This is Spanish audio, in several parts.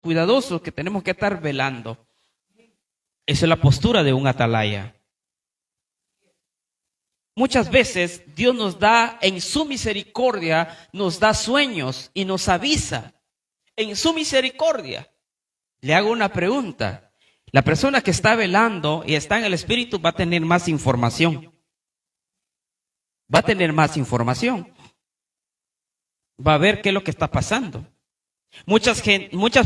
cuidadosos, que tenemos que estar velando. Esa es la postura de un atalaya. Muchas veces Dios nos da, en su misericordia, nos da sueños y nos avisa. En su misericordia. Le hago una pregunta. La persona que está velando y está en el Espíritu va a tener más información. Va a tener más información. Va a ver qué es lo que está pasando. Muchas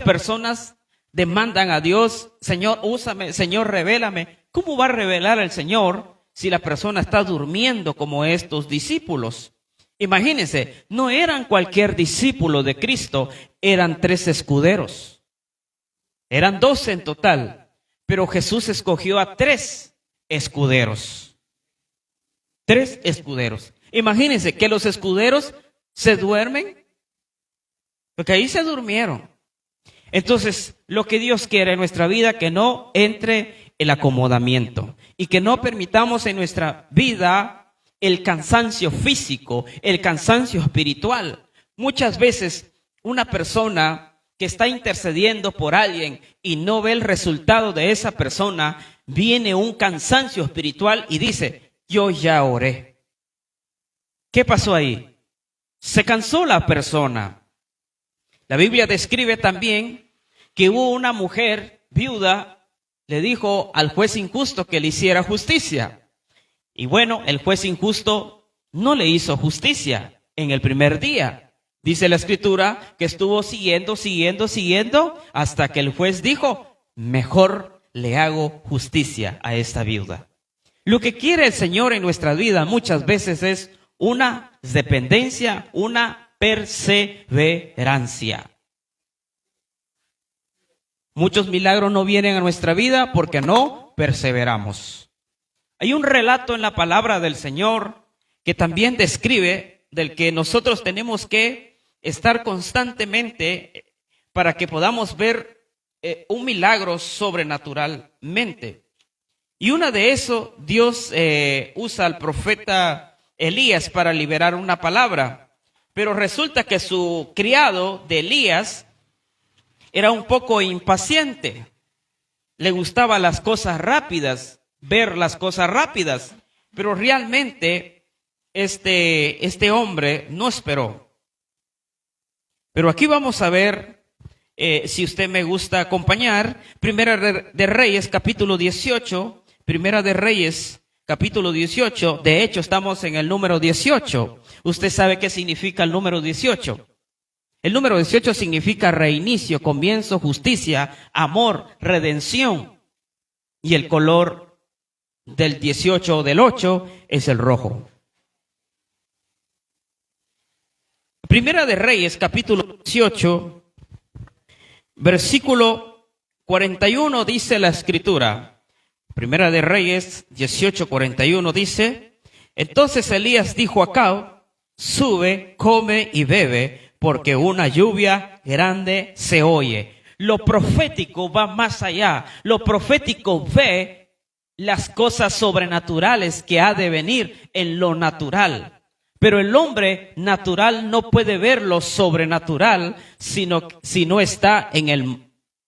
personas demandan a Dios: Señor, úsame, Señor, revélame. ¿Cómo va a revelar el Señor si la persona está durmiendo como estos discípulos? Imagínense, no eran cualquier discípulo de Cristo, eran 3 escuderos. Eran 12 en total, pero Jesús escogió a 3 escuderos. 3 escuderos. Imagínense que los escuderos se duermen, porque ahí se durmieron. Entonces, lo que Dios quiere en nuestra vida, que no entre el acomodamiento y que no permitamos en nuestra vida el cansancio físico, el cansancio espiritual. Muchas veces una persona que está intercediendo por alguien y no ve el resultado de esa persona, viene un cansancio espiritual y dice: yo ya oré. ¿Qué pasó ahí? Se cansó la persona. La Biblia describe también que hubo una mujer viuda, le dijo al juez injusto que le hiciera justicia. Y bueno, el juez injusto no le hizo justicia en el primer día. Dice la Escritura que estuvo siguiendo hasta que el juez dijo: mejor le hago justicia a esta viuda. Lo que quiere el Señor en nuestra vida muchas veces es una dependencia, una perseverancia. Muchos milagros no vienen a nuestra vida porque no perseveramos. Hay un relato en la palabra del Señor que también describe del que nosotros tenemos que estar constantemente para que podamos ver un milagro sobrenaturalmente. Y una de eso, Dios usa al profeta Elías para liberar una palabra. Pero resulta que su criado de Elías era un poco impaciente. Le gustaban las cosas rápidas, ver las cosas rápidas. Pero realmente este hombre no esperó. Pero aquí vamos a ver, si usted me gusta acompañar, Primera de Reyes, capítulo 18. Primera de Reyes, capítulo 18. De hecho, estamos en el número 18. ¿Usted sabe qué significa el número 18? El número 18 significa reinicio, comienzo, justicia, amor, redención. Y el color del 18 o del 8 es el rojo. Primera de Reyes, capítulo 18, versículo 41, dice la Escritura. Primera de Reyes 18:41 dice: entonces Elías dijo a Acab: sube, come y bebe, porque una lluvia grande se oye. Lo profético va más allá. Lo profético ve las cosas sobrenaturales que ha de venir en lo natural. Pero el hombre natural no puede ver lo sobrenatural si no está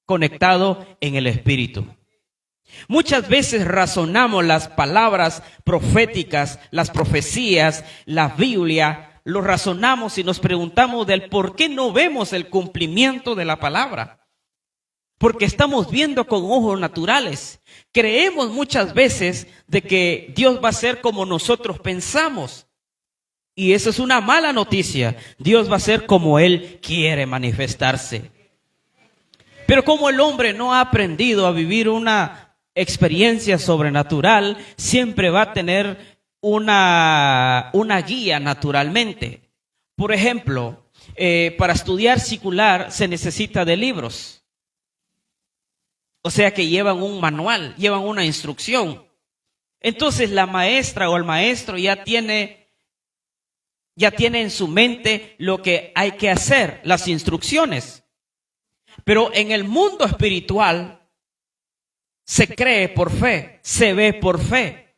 conectado en el Espíritu. Muchas veces razonamos las palabras proféticas, las profecías, la Biblia, lo razonamos y nos preguntamos del por qué no vemos el cumplimiento de la palabra. Porque estamos viendo con ojos naturales. Creemos muchas veces de que Dios va a ser como nosotros pensamos. Y eso es una mala noticia. Dios va a ser como Él quiere manifestarse. Pero como el hombre no ha aprendido a vivir una experiencia sobrenatural, siempre va a tener una guía naturalmente. Por ejemplo, para estudiar secular se necesita de libros. O sea que llevan un manual, llevan una instrucción. Entonces la maestra o el maestro ya tiene en su mente lo que hay que hacer, las instrucciones. Pero en el mundo espiritual se cree por fe, se ve por fe.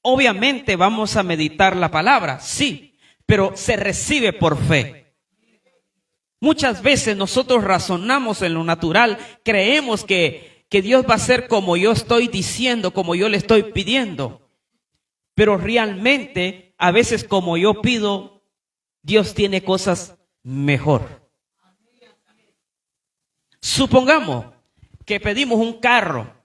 Obviamente vamos a meditar la palabra, sí, pero se recibe por fe. Muchas veces nosotros razonamos en lo natural, creemos que Dios va a ser como yo estoy diciendo, como yo le estoy pidiendo. Pero realmente, a veces como yo pido, Dios tiene cosas mejor. Supongamos que pedimos un carro.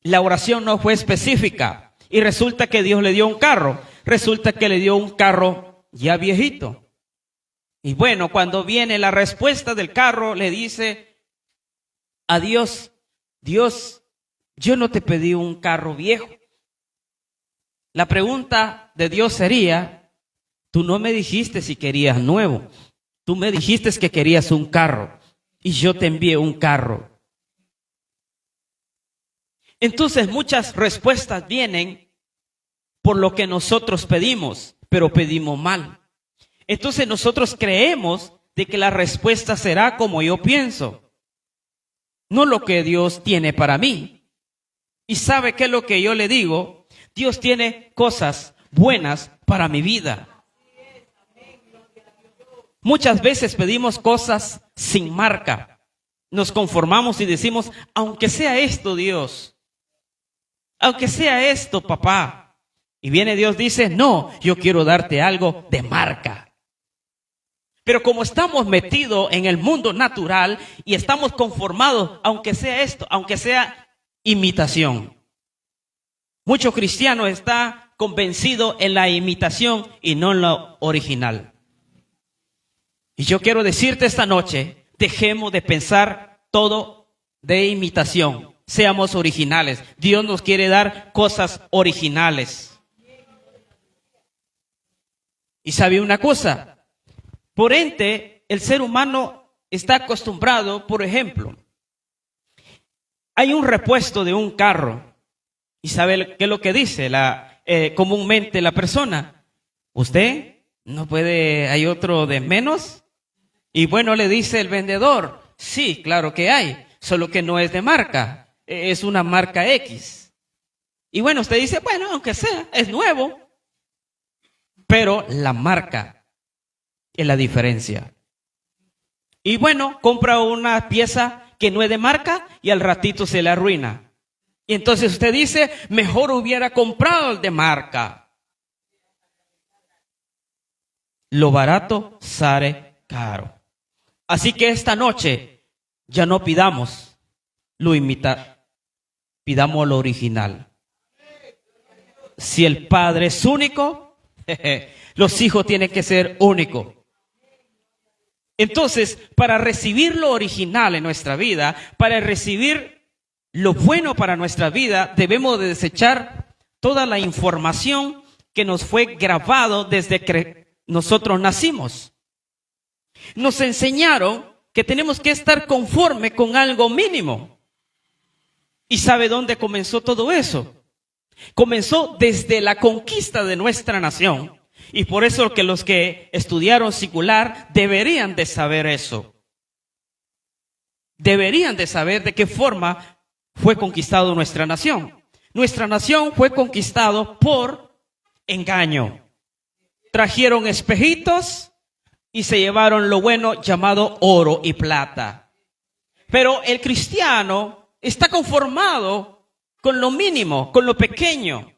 La oración no fue específica y resulta que Dios le dio un carro. Resulta que le dio un carro ya viejito. Y bueno, cuando viene la respuesta del carro, le dice a Dios, Dios, yo no te pedí un carro viejo. La pregunta de Dios sería, tú no me dijiste si querías nuevo. Tú me dijiste que querías un carro y yo te envié un carro. Entonces muchas respuestas vienen por lo que nosotros pedimos, pero pedimos mal. Entonces nosotros creemos de que la respuesta será como yo pienso, no lo que Dios tiene para mí. ¿Y sabe qué es lo que yo le digo? Dios tiene cosas buenas para mi vida. Muchas veces pedimos cosas sin marca. Nos conformamos y decimos, aunque sea esto, Dios, aunque sea esto, papá. Y viene Dios, dice, no, yo quiero darte algo de marca. Pero como estamos metidos en el mundo natural y estamos conformados, aunque sea esto, aunque sea imitación. Muchos cristianos están convencidos en la imitación y no en lo original. Y yo quiero decirte esta noche, dejemos de pensar todo de imitación. Seamos originales. Dios nos quiere dar cosas originales. Y sabe una cosa, por ente, el ser humano está acostumbrado, por ejemplo, hay un repuesto de un carro. ¿Y sabe qué es lo que dice comúnmente la persona? ¿Usted no puede, hay otro de menos? Y bueno, le dice el vendedor, sí, claro que hay, solo que no es de marca, es una marca X. Y bueno, usted dice, bueno, aunque sea, es nuevo, pero la marca es la diferencia. Y bueno, compra una pieza que no es de marca y al ratito se le arruina. Y entonces usted dice, mejor hubiera comprado el de marca. Lo barato sale caro. Así que esta noche ya no pidamos lo pidamos lo original. Si el Padre es único, los hijos tienen que ser únicos. Entonces, para recibir lo original en nuestra vida, para recibir lo bueno para nuestra vida, debemos de desechar toda la información que nos fue grabado desde que nosotros nacimos. Nos enseñaron que tenemos que estar conforme con algo mínimo. ¿Y sabe dónde comenzó todo eso? Comenzó desde la conquista de nuestra nación. Y por eso que los que estudiaron secular deberían de saber eso. Deberían de saber de qué forma fue conquistado nuestra nación. Nuestra nación fue conquistado por engaño. Trajeron espejitos y se llevaron lo bueno llamado oro y plata. Pero el cristiano está conformado con lo mínimo, con lo pequeño,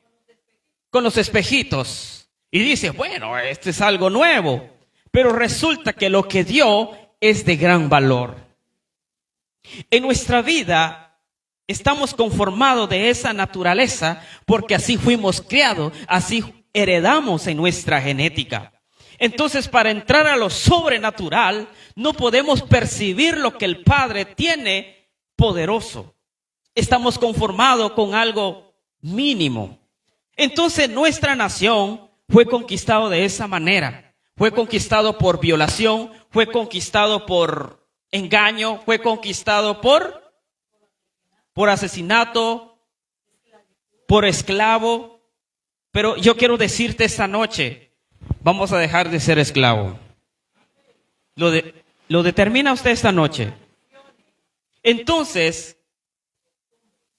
con los espejitos. Y dice, bueno, este es algo nuevo. Pero resulta que lo que dio es de gran valor. En nuestra vida estamos conformados de esa naturaleza porque así fuimos criados, así heredamos en nuestra genética. Entonces, para entrar a lo sobrenatural, no podemos percibir lo que el Padre tiene poderoso. Estamos conformados con algo mínimo. Entonces, nuestra nación fue conquistado de esa manera. Fue conquistado por violación, fue conquistado por engaño, fue conquistado por asesinato, por esclavo. Pero yo quiero decirte esta noche, vamos a dejar de ser esclavo. Lo determina usted esta noche. Entonces,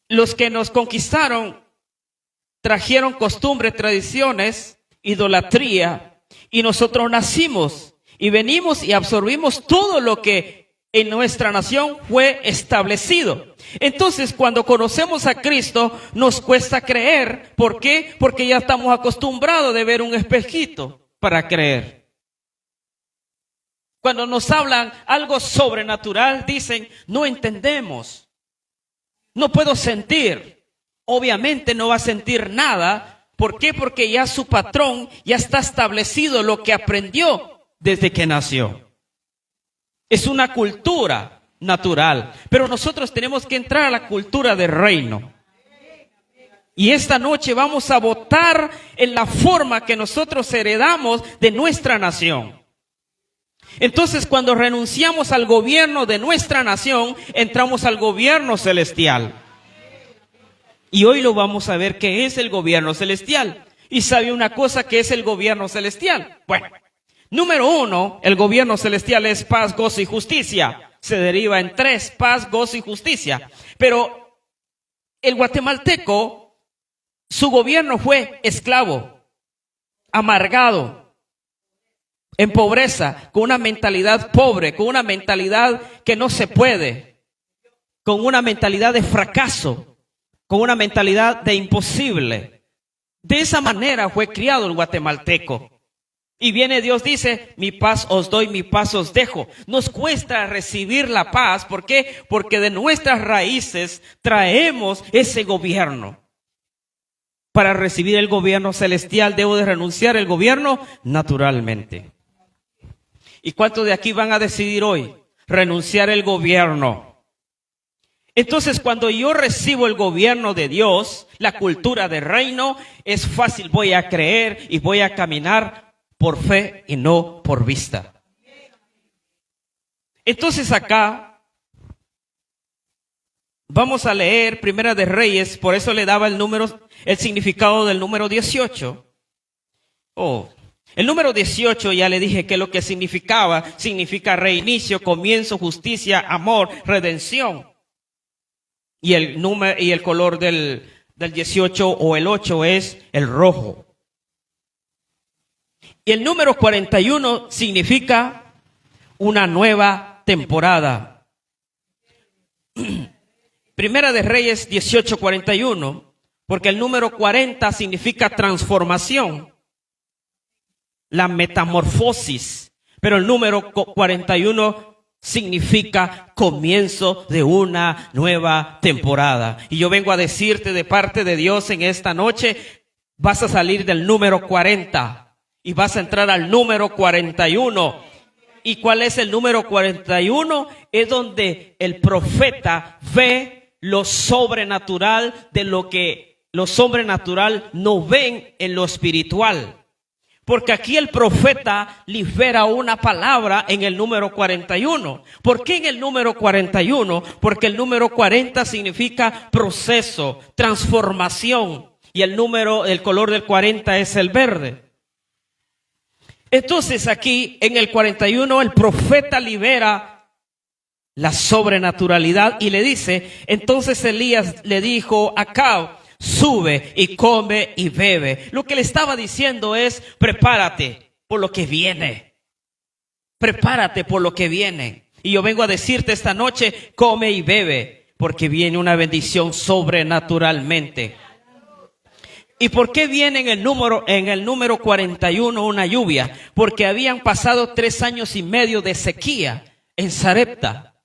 los que nos conquistaron trajeron costumbres, tradiciones, idolatría, y nosotros nacimos y venimos y absorbimos todo lo que en nuestra nación fue establecido. Entonces, cuando conocemos a Cristo, nos cuesta creer. ¿Por qué? Porque ya estamos acostumbrados de ver un espejito para creer. Cuando nos hablan algo sobrenatural, dicen, no entendemos. No puedo sentir. Obviamente no va a sentir nada. ¿Por qué? Porque ya su patrón ya está establecido lo que aprendió desde que nació. Es una cultura natural. Pero nosotros tenemos que entrar a la cultura del reino. Y esta noche vamos a votar en la forma que nosotros heredamos de nuestra nación. Entonces, cuando renunciamos al gobierno de nuestra nación, entramos al gobierno celestial. Y hoy lo vamos a ver qué es el gobierno celestial. ¿Y sabe una cosa que es el gobierno celestial? Bueno, número 1, el gobierno celestial es paz, gozo y justicia. Se deriva en 3, paz, gozo y justicia. Pero el guatemalteco, su gobierno fue esclavo, amargado, en pobreza, con una mentalidad pobre, con una mentalidad que no se puede, con una mentalidad de fracaso, con una mentalidad de imposible. De esa manera fue criado el guatemalteco. Y viene Dios, dice, mi paz os doy, mi paz os dejo. Nos cuesta recibir la paz. ¿Por qué? Porque de nuestras raíces traemos ese gobierno. Para recibir el gobierno celestial debo de renunciar al gobierno naturalmente. ¿Y cuántos de aquí van a decidir hoy renunciar al gobierno? Entonces, cuando yo recibo el gobierno de Dios, la cultura del reino, es fácil, voy a creer y voy a caminar por fe y no por vista. Entonces acá vamos a leer Primera de Reyes, por eso le daba el significado del número 18. El número 18 ya le dije que lo que significa reinicio, comienzo, justicia, amor, redención. Y el color del 18 o el 8 es el rojo. Y el número 41 significa una nueva temporada. Primera de Reyes 18:41, porque el número 40 significa transformación, la metamorfosis, pero el número 41 significa comienzo de una nueva temporada. Y yo vengo a decirte de parte de Dios en esta noche, vas a salir del número 40 y vas a entrar al número 41. ¿Y cuál es el número 41? Es donde el profeta ve lo sobrenatural de lo que lo sobrenatural no ven en lo espiritual. Porque aquí el profeta libera una palabra en el número 41. ¿Por qué en el número 41? Porque el número 40 significa proceso, transformación. Y el color del 40 es el verde. Entonces aquí en el 41 el profeta libera la sobrenaturalidad y le dice, entonces Elías le dijo a Acab, sube y come y bebe. Lo que le estaba diciendo es, prepárate por lo que viene. Prepárate por lo que viene. Y yo vengo a decirte esta noche, come y bebe, porque viene una bendición sobrenaturalmente. ¿Y por qué viene en el número 41 una lluvia? Porque habían pasado 3 años y medio de sequía en Sarepta.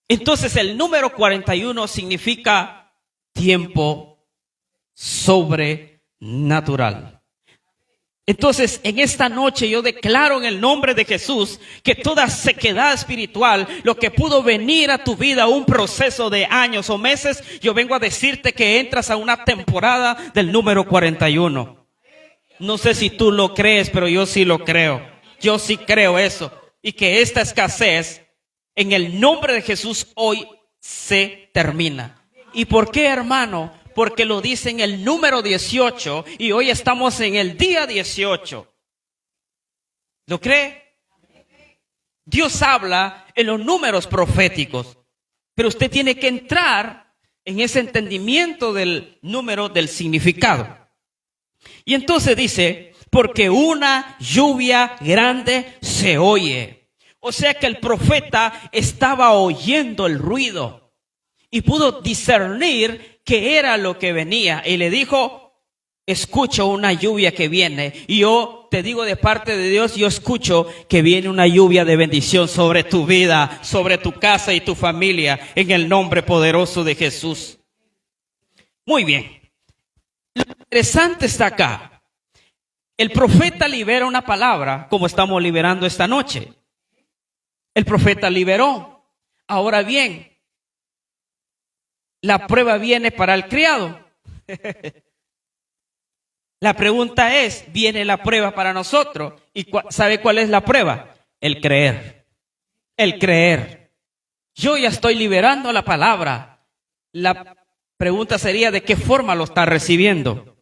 Entonces el número 41 significa tiempo sobrenatural. Entonces, en esta noche yo declaro en el nombre de Jesús que toda sequedad espiritual, lo que pudo venir a tu vida, un proceso de años o meses, yo vengo a decirte que entras a una temporada del número 41. No sé si tú lo crees, pero yo sí lo creo. Yo sí creo eso. Y que esta escasez, en el nombre de Jesús, hoy se termina. ¿Y por qué, hermano? Porque lo dice en el número 18 y hoy estamos en el día 18. ¿Lo cree? Dios habla en los números proféticos, pero usted tiene que entrar en ese entendimiento del número, del significado. Y entonces dice, porque una lluvia grande se oye. O sea que el profeta estaba oyendo el ruido y pudo discernir qué era lo que venía. Y le dijo, escucho una lluvia que viene. Y yo te digo de parte de Dios, yo escucho que viene una lluvia de bendición sobre tu vida, sobre tu casa y tu familia, en el nombre poderoso de Jesús. Muy bien. Lo interesante está acá. El profeta libera una palabra, como estamos liberando esta noche. El profeta liberó. Ahora bien, la prueba viene para el criado. La pregunta es, ¿viene la prueba para nosotros? ¿Y sabe cuál es la prueba? El creer. El creer. Yo ya estoy liberando la palabra. La pregunta sería, ¿de qué forma lo está recibiendo?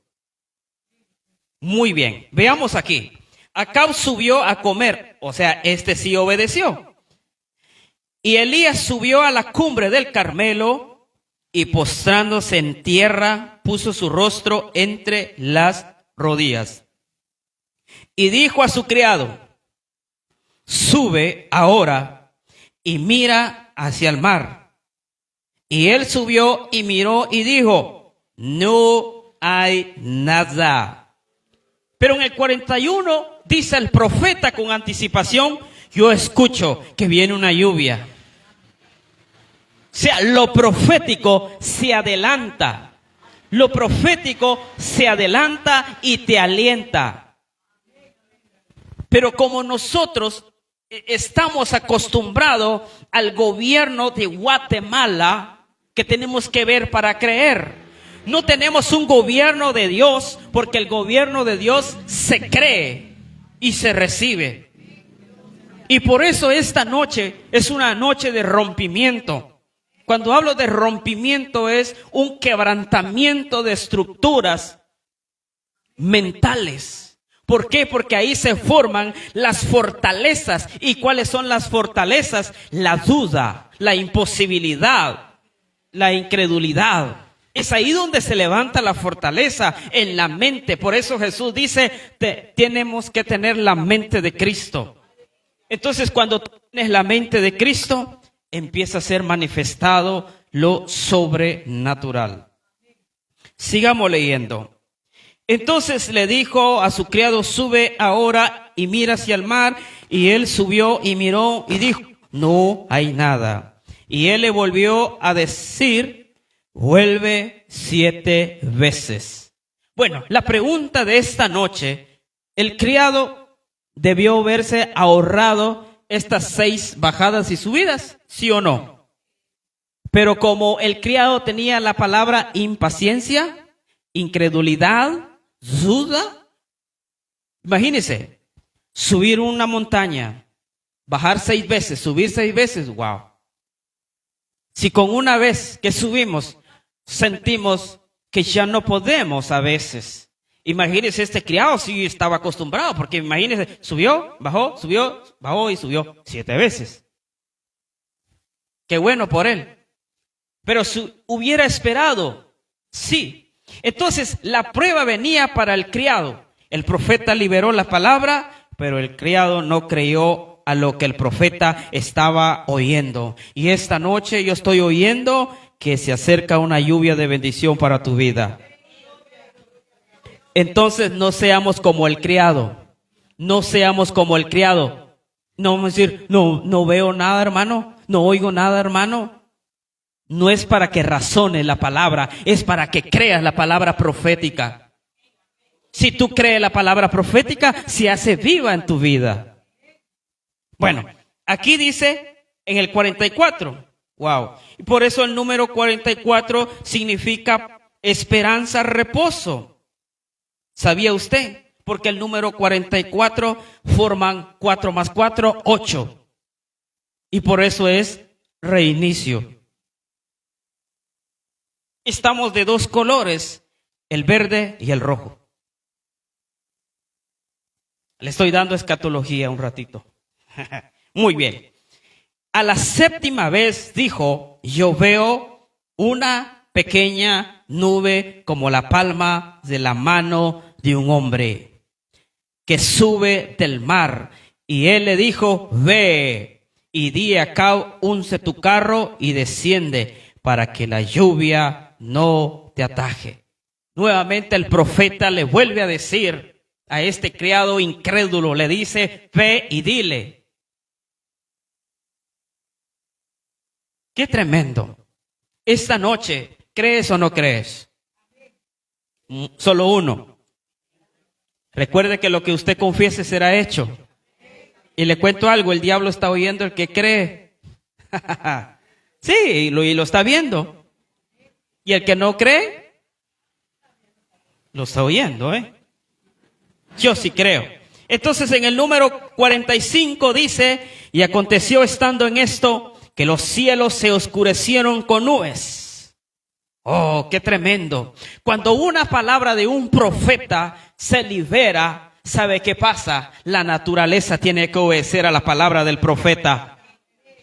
Muy bien, veamos aquí. Acab subió a comer, o sea, este sí obedeció. Y Elías subió a la cumbre del Carmelo y postrándose en tierra, puso su rostro entre las rodillas. Y dijo a su criado, sube ahora y mira hacia el mar. Y él subió y miró y dijo, no hay nada. Pero en el 41 dice el profeta con anticipación, yo escucho que viene una lluvia. O sea, lo profético se adelanta. Lo profético se adelanta y te alienta. Pero como nosotros estamos acostumbrados al gobierno de Guatemala, que tenemos que ver para creer. No tenemos un gobierno de Dios, porque el gobierno de Dios se cree y se recibe. Y por eso esta noche es una noche de rompimiento. Cuando hablo de rompimiento es un quebrantamiento de estructuras mentales. ¿Por qué? Porque ahí se forman las fortalezas. ¿Y cuáles son las fortalezas? La duda, la imposibilidad, la incredulidad. Es ahí donde se levanta la fortaleza en la mente. Por eso Jesús dice, tenemos que tener la mente de Cristo. Entonces, cuando tienes la mente de Cristo, empieza a ser manifestado lo sobrenatural. Sigamos leyendo. Entonces le dijo a su criado, sube ahora y mira hacia el mar. Y él subió y miró y dijo, no hay nada. Y él le volvió a decir, vuelve 7 veces. Bueno, la pregunta de esta noche, el criado debió verse ahorrado estas 6 bajadas y subidas, ¿sí o no? Pero como el criado tenía la palabra impaciencia, incredulidad, duda, imagínese, subir una montaña, bajar 6 veces, subir 6 veces, wow. Si con una vez que subimos sentimos que ya no podemos a veces. Imagínese este criado si estaba acostumbrado, porque imagínese, subió, bajó y subió 7 veces. Qué bueno por él. Pero si hubiera esperado, sí. Entonces la prueba venía para el criado. El profeta liberó la palabra, pero el criado no creyó a lo que el profeta estaba oyendo. Y esta noche yo estoy oyendo que se acerca una lluvia de bendición para tu vida. Entonces no seamos como el criado. No seamos como el criado. No vamos a decir, no veo nada, hermano. No oigo nada, hermano. No es para que razone la palabra, es para que creas la palabra profética. Si tú crees la palabra profética, se hace viva en tu vida. Bueno, aquí dice en el 44. Wow. Y por eso el número 44 significa esperanza, reposo. ¿Sabía usted? Porque el número 44 forman 4 más 4, 8. Y por eso es reinicio. Estamos de 2 colores, el verde y el rojo. Le estoy dando escatología un ratito. Muy bien. A la 7ª vez dijo, yo veo una pequeña nube como la palma de la mano de un hombre. que sube del mar. Y él le dijo, ve y di a Acab, unce tu carro y desciende para que la lluvia no te ataje. Nuevamente el profeta le vuelve a decir a este criado incrédulo, le dice, ve y dile. Qué tremendo. Esta noche, ¿crees o no crees? Solo uno. Recuerde que lo que usted confiese será hecho. Y le cuento algo, el diablo está oyendo el que cree. Sí, y lo está viendo. Y el que no cree, lo está oyendo, ¿eh? Yo sí creo. Entonces en el número 45 dice, y aconteció estando en esto, que los cielos se oscurecieron con nubes. Oh, qué tremendo. Cuando una palabra de un profeta se libera, ¿sabe qué pasa? La naturaleza tiene que obedecer a la palabra del profeta.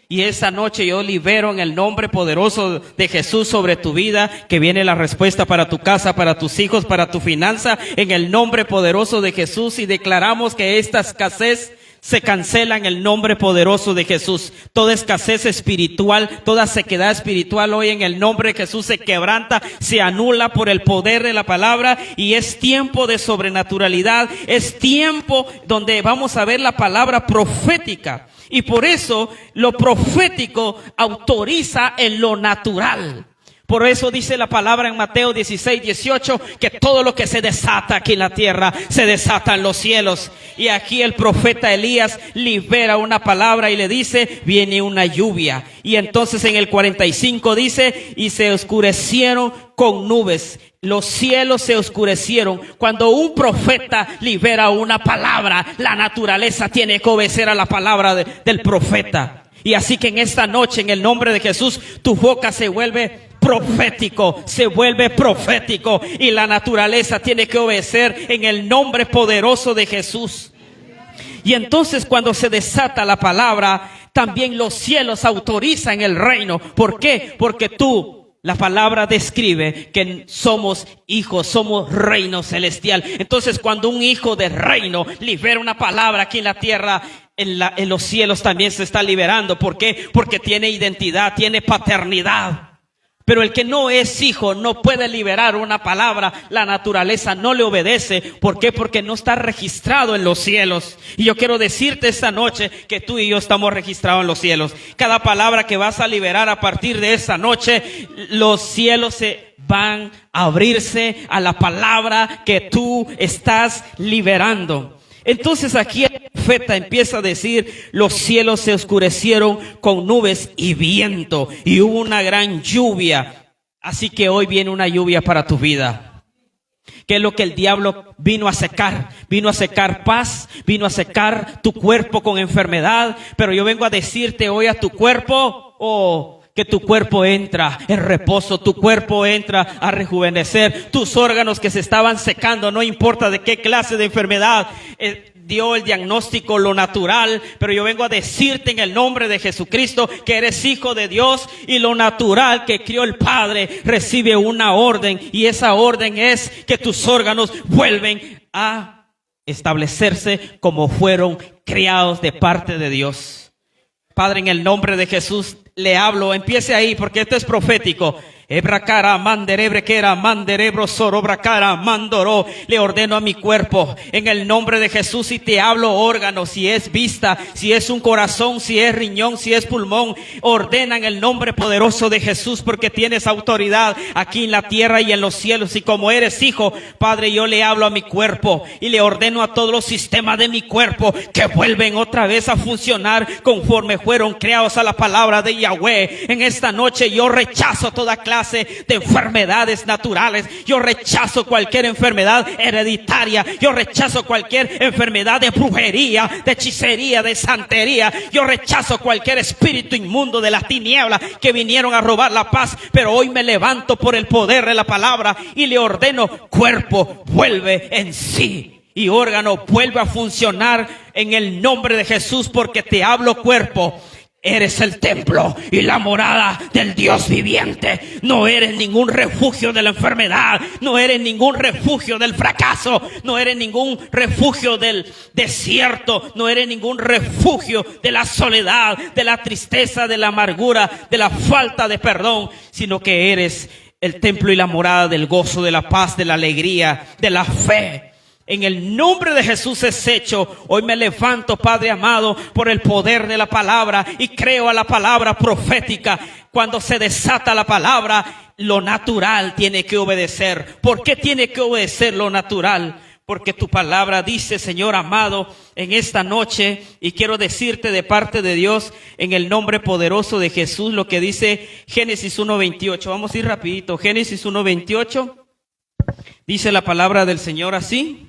Y esa noche yo libero en el nombre poderoso de Jesús sobre tu vida, que viene la respuesta para tu casa, para tus hijos, para tu finanza, en el nombre poderoso de Jesús, y declaramos que esta escasez se cancela en el nombre poderoso de Jesús. Toda escasez espiritual, toda sequedad espiritual hoy en el nombre de Jesús se quebranta, se anula por el poder de la palabra, y es tiempo de sobrenaturalidad, es tiempo donde vamos a ver la palabra profética. Y por eso lo profético autoriza en lo natural. Por eso dice la palabra en Mateo 16:18 que todo lo que se desata aquí en la tierra se desata en los cielos. Y aquí el profeta Elías libera una palabra y le dice, viene una lluvia. Y entonces en el 45 dice, y se oscurecieron con nubes. Los cielos se oscurecieron. Cuando un profeta libera una palabra, la naturaleza tiene que obedecer a la palabra del profeta. Y así que en esta noche, en el nombre de Jesús, tu boca se vuelve profético, se vuelve profético, y la naturaleza tiene que obedecer en el nombre poderoso de Jesús. Y entonces cuando se desata la palabra, también los cielos autorizan el reino. ¿Por qué? Porque la palabra describe que somos hijos, somos reino celestial. Entonces cuando un hijo de reino libera una palabra aquí en la tierra, en los cielos también se está liberando. ¿Por qué? Porque tiene identidad, tiene paternidad. Pero el que no es hijo no puede liberar una palabra. La naturaleza no le obedece. ¿Por qué? Porque no está registrado en los cielos. Y yo quiero decirte esta noche que tú y yo estamos registrados en los cielos. Cada palabra que vas a liberar a partir de esta noche, los cielos se van a abrirse a la palabra que tú estás liberando. Entonces aquí el profeta empieza a decir, los cielos se oscurecieron con nubes y viento, y hubo una gran lluvia. Así que hoy viene una lluvia para tu vida. ¿Qué es lo que el diablo vino a secar? Vino a secar paz, vino a secar tu cuerpo con enfermedad. Pero yo vengo a decirte hoy a tu cuerpo, que tu cuerpo entra en reposo, tu cuerpo entra a rejuvenecer, tus órganos que se estaban secando, no importa de qué clase de enfermedad, dio el diagnóstico lo natural, pero yo vengo a decirte en el nombre de Jesucristo que eres hijo de Dios, y lo natural que crió el Padre recibe una orden, y esa orden es que tus órganos vuelven a establecerse como fueron creados de parte de Dios. Padre, en el nombre de Jesús le hablo, empiece ahí porque esto es profético. Ebracara manderebrequera manderebro sorobracara mandoró. Le ordeno a mi cuerpo en el nombre de Jesús, y te hablo órganos, si es vista, si es un corazón, si es riñón, si es pulmón, ordena en el nombre poderoso de Jesús, porque tienes autoridad aquí en la tierra y en los cielos. Y como eres hijo, Padre, yo le hablo a mi cuerpo y le ordeno a todos los sistemas de mi cuerpo que vuelven otra vez a funcionar conforme fueron creados a la palabra de Yahweh. En esta noche yo rechazo toda clase de enfermedades naturales. Yo rechazo cualquier enfermedad hereditaria. Yo rechazo cualquier enfermedad de brujería, de hechicería, de santería. Yo rechazo cualquier espíritu inmundo de las tinieblas que vinieron a robar la paz. Pero hoy me levanto por el poder de la palabra y le ordeno, cuerpo, vuelve en sí. Y órgano, vuelve a funcionar en el nombre de Jesús, porque te hablo, cuerpo. Eres el templo y la morada del Dios viviente. No eres ningún refugio de la enfermedad. No eres ningún refugio del fracaso. No eres ningún refugio del desierto. No eres ningún refugio de la soledad, de la tristeza, de la amargura, de la falta de perdón. Sino que eres el templo y la morada del gozo, de la paz, de la alegría, de la fe. En el nombre de Jesús es hecho. Hoy me levanto, Padre amado, por el poder de la palabra y creo a la palabra profética. Cuando se desata la palabra, lo natural tiene que obedecer. ¿Por qué tiene que obedecer lo natural? Porque tu palabra dice, Señor amado, en esta noche, y quiero decirte de parte de Dios, en el nombre poderoso de Jesús, lo que dice Génesis 1:28. Vamos a ir rapidito. Génesis 1:28. Dice la palabra del Señor así.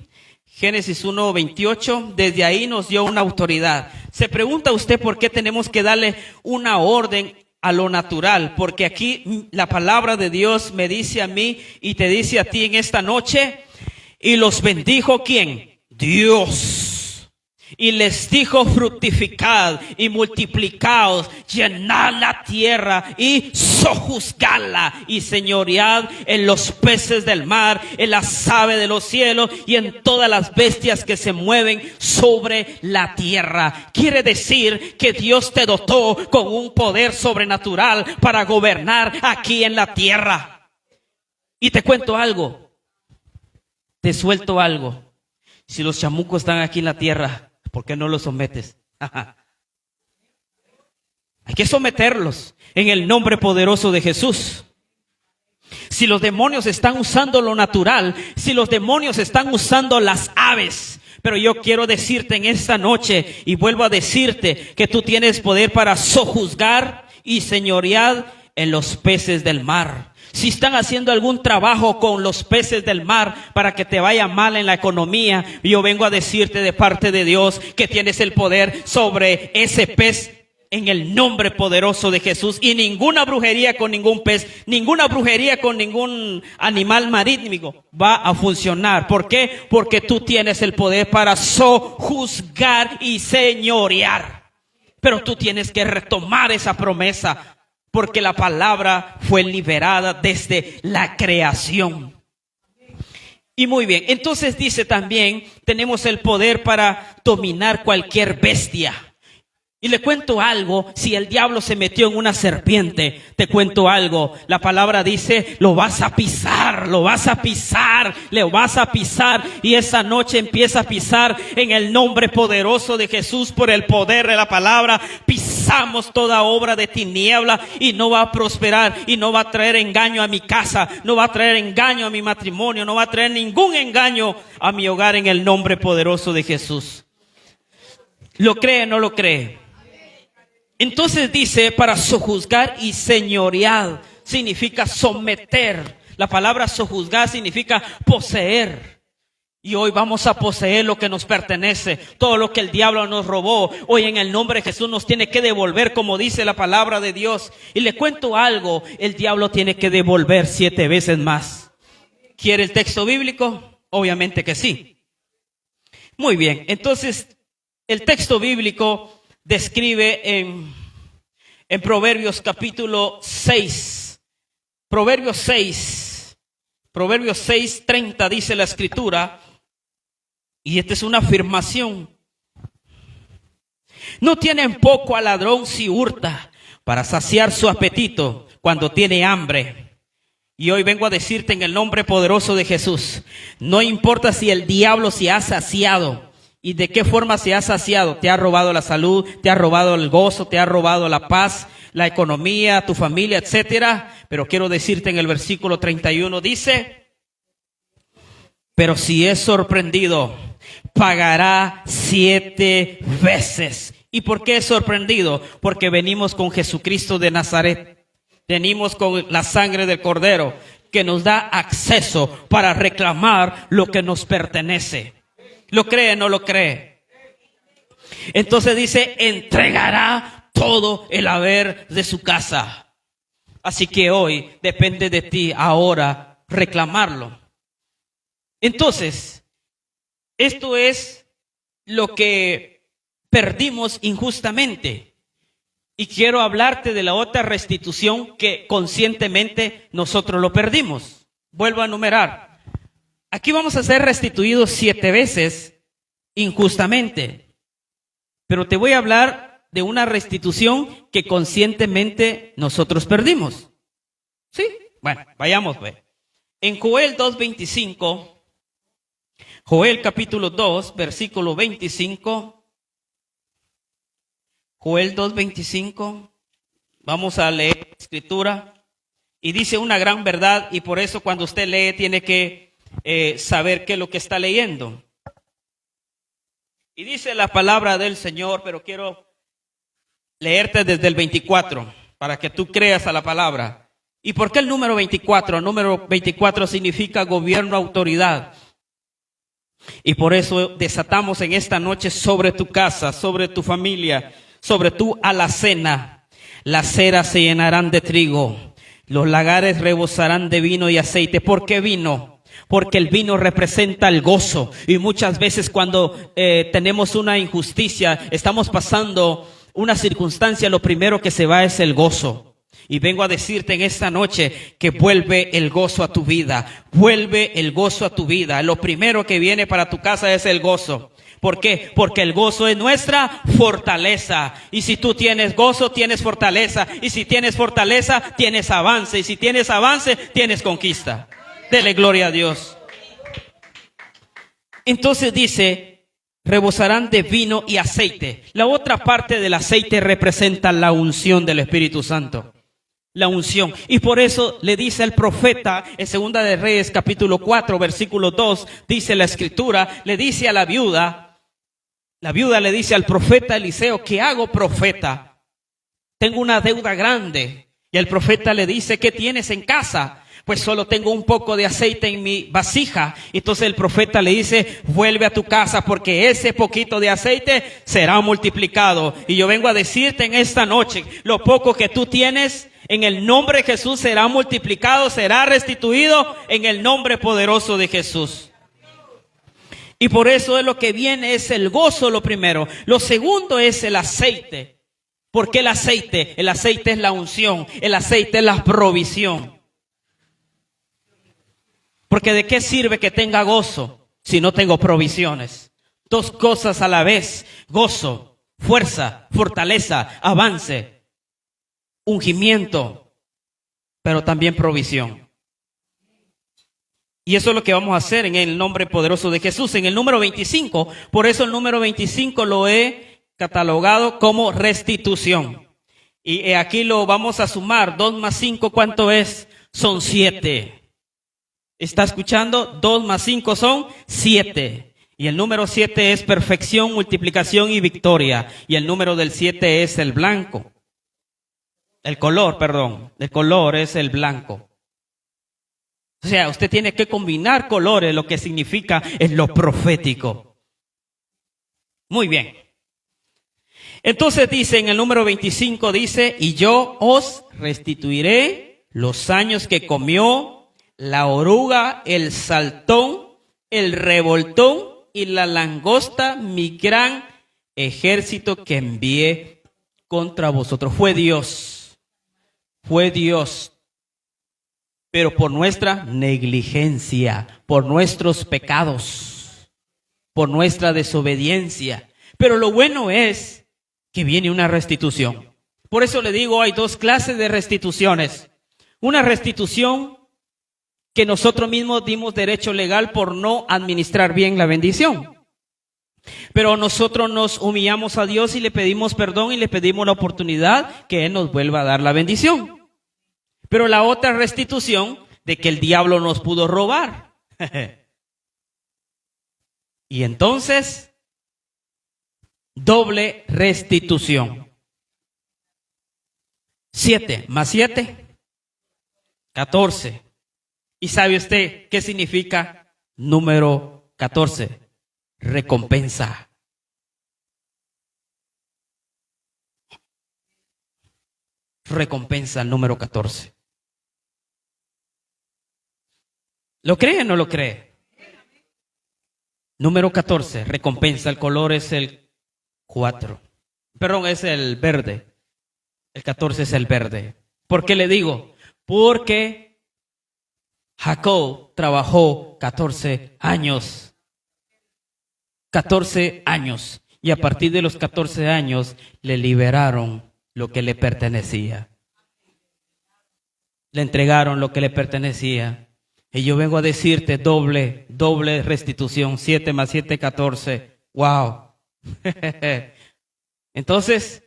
Génesis 1:28, desde ahí nos dio una autoridad. Se pregunta usted por qué tenemos que darle una orden a lo natural, porque aquí la palabra de Dios me dice a mí y te dice a ti en esta noche, y los bendijo ¿quién? Dios. Y les dijo, fructificad y multiplicaos, llenad la tierra y sojuzgadla y señoread en los peces del mar, en las aves de los cielos y en todas las bestias que se mueven sobre la tierra. Quiere decir que Dios te dotó con un poder sobrenatural para gobernar aquí en la tierra. Y te cuento algo, te suelto algo. Si los chamucos están aquí en la tierra, ¿por qué no los sometes? Hay que someterlos en el nombre poderoso de Jesús. Si los demonios están usando lo natural, si los demonios están usando las aves, pero yo quiero decirte en esta noche, y vuelvo a decirte, que tú tienes poder para sojuzgar y señorear en los peces del mar. Si están haciendo algún trabajo con los peces del mar para que te vaya mal en la economía, yo vengo a decirte de parte de Dios que tienes el poder sobre ese pez en el nombre poderoso de Jesús. Y ninguna brujería con ningún pez, ninguna brujería con ningún animal marítimo va a funcionar. ¿Por qué? Porque tú tienes el poder para sojuzgar y señorear. Pero tú tienes que retomar esa promesa, porque la palabra fue liberada desde la creación. Y muy bien, entonces dice también, tenemos el poder para dominar cualquier bestia. Y le cuento algo, si el diablo se metió en una serpiente, te cuento algo, la palabra dice, lo vas a pisar, lo vas a pisar, le vas a pisar, y esa noche empieza a pisar en el nombre poderoso de Jesús por el poder de la palabra. Pisamos toda obra de tiniebla y no va a prosperar y no va a traer engaño a mi casa, no va a traer engaño a mi matrimonio, no va a traer ningún engaño a mi hogar en el nombre poderoso de Jesús. ¿Lo cree o no lo cree? Entonces dice, para sojuzgar y señorear, significa someter. La palabra sojuzgar significa poseer. Y hoy vamos a poseer lo que nos pertenece, todo lo que el diablo nos robó. Hoy en el nombre de Jesús nos tiene que devolver, como dice la palabra de Dios. Y le cuento algo, el diablo tiene que devolver 7 veces más. ¿Quiere el texto bíblico? Obviamente que sí. Muy bien, entonces el texto bíblico describe en Proverbios capítulo 6, Proverbios 6:30 dice la escritura, y esta es una afirmación: no tienen poco al ladrón si hurta, para saciar su apetito cuando tiene hambre. Y hoy vengo a decirte en el nombre poderoso de Jesús, no importa si el diablo se ha saciado. ¿Y de qué forma se ha saciado? Te ha robado la salud, te ha robado el gozo, te ha robado la paz, la economía, tu familia, etcétera. Pero quiero decirte en el versículo 31 dice, pero si es sorprendido, pagará 7 veces. ¿Y por qué es sorprendido? Porque venimos con Jesucristo de Nazaret. Venimos con la sangre del Cordero que nos da acceso para reclamar lo que nos pertenece. ¿Lo cree o no lo cree? Entonces dice, entregará todo el haber de su casa. Así que hoy depende de ti ahora reclamarlo. Entonces, esto es lo que perdimos injustamente. Y quiero hablarte de la otra restitución que conscientemente nosotros lo perdimos. Vuelvo a numerar. Aquí vamos a ser restituidos 7 veces injustamente. Pero te voy a hablar de una restitución que conscientemente nosotros perdimos. ¿Sí? Bueno, vayamos pues. En Joel 2:25, Joel capítulo 2, versículo 25. Joel 2:25. Vamos a leer la escritura. Y dice una gran verdad, y por eso cuando usted lee tiene que saber qué es lo que está leyendo. Y dice la palabra del Señor, pero quiero leerte desde el 24, para que tú creas a la palabra. ¿Y por qué el número 24? El número 24 significa gobierno, autoridad. Y por eso desatamos en esta noche sobre tu casa, sobre tu familia, sobre tu alacena. Las ceras se llenarán de trigo, los lagares rebosarán de vino y aceite. ¿Por qué vino? Porque el vino representa el gozo. Y muchas veces cuando tenemos una injusticia, estamos pasando una circunstancia, lo primero que se va es el gozo. Y vengo a decirte en esta noche que vuelve el gozo a tu vida. Vuelve el gozo a tu vida. Lo primero que viene para tu casa es el gozo. ¿Por qué? Porque el gozo es nuestra fortaleza. Y si tú tienes gozo, tienes fortaleza. Y si tienes fortaleza, tienes avance. Y si tienes avance, tienes conquista. Dele gloria a Dios. Entonces dice, rebosarán de vino y aceite. La otra parte del aceite representa la unción del Espíritu Santo. La unción. Y por eso le dice el profeta en Segunda de Reyes capítulo 4 versículo 2, dice la escritura, le dice a la viuda le dice al profeta Eliseo, ¿qué hago, profeta? Tengo una deuda grande. Y el profeta le dice, ¿qué tienes en casa? Pues solo tengo un poco de aceite en mi vasija. Entonces el profeta le dice, vuelve a tu casa porque ese poquito de aceite será multiplicado. Y yo vengo a decirte en esta noche, lo poco que tú tienes, en el nombre de Jesús será multiplicado, será restituido en el nombre poderoso de Jesús. Y por eso es lo que viene, es el gozo lo primero. Lo segundo es el aceite. ¿Por qué el aceite? El aceite es la unción, el aceite es la provisión. Porque ¿de qué sirve que tenga gozo si no tengo provisiones? Dos cosas a la vez, gozo, fuerza, fortaleza, avance, ungimiento, pero también provisión. Y eso es lo que vamos a hacer en el nombre poderoso de Jesús. En el número 25, por eso el número 25 lo he catalogado como restitución. Y aquí lo vamos a sumar, 2 más 5, ¿cuánto es? Son 7. ¿Está escuchando? 2 más 5 son 7. Y el número 7 es perfección, multiplicación y victoria. Y el número del 7 es el blanco. El color es el blanco. O sea, usted tiene que combinar colores, lo que significa es lo profético. Muy bien. Entonces dice en el número 25, dice, y yo os restituiré los años que comió la oruga, el saltón, el revoltón y la langosta, mi gran ejército que envié contra vosotros. Fue Dios, pero por nuestra negligencia, por nuestros pecados, por nuestra desobediencia. Pero lo bueno es que viene una restitución. Por eso le digo, hay 2 clases de restituciones. Una restitución que nosotros mismos dimos derecho legal por no administrar bien la bendición. Pero nosotros nos humillamos a Dios y le pedimos perdón y le pedimos la oportunidad que Él nos vuelva a dar la bendición. Pero la otra restitución de que el diablo nos pudo robar. Y entonces, doble restitución. 7 más 7, 14. ¿Y sabe usted qué significa número 14? Recompensa. Recompensa el número 14. ¿Lo cree o no lo cree? Número 14, recompensa. El color es el 4. Perdón, es el verde. El 14 es el verde. ¿Por qué le digo? Porque Jacob trabajó 14 años. 14 años. Y a partir de los 14 años le liberaron lo que le pertenecía. Le entregaron lo que le pertenecía. Y yo vengo a decirte doble restitución. 7 más 7, 14. ¡Wow! Entonces,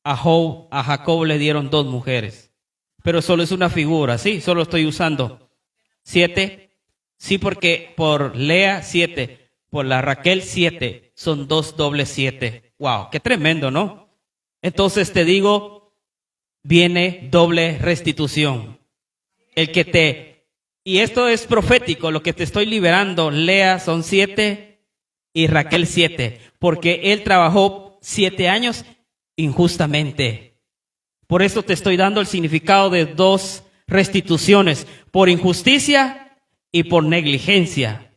a Jacob le dieron 2 mujeres. Pero solo es una figura, ¿sí? Solo estoy usando 7. Sí, porque por Lea 7, por la Raquel 7, son 2 dobles 7. ¡Wow! ¡Qué tremendo!, ¿no? Entonces te digo, viene doble restitución. Y esto es profético, lo que te estoy liberando. Lea son 7 y Raquel 7, porque él trabajó 7 años injustamente. Por eso te estoy dando el significado de 2 restituciones, por injusticia y por negligencia.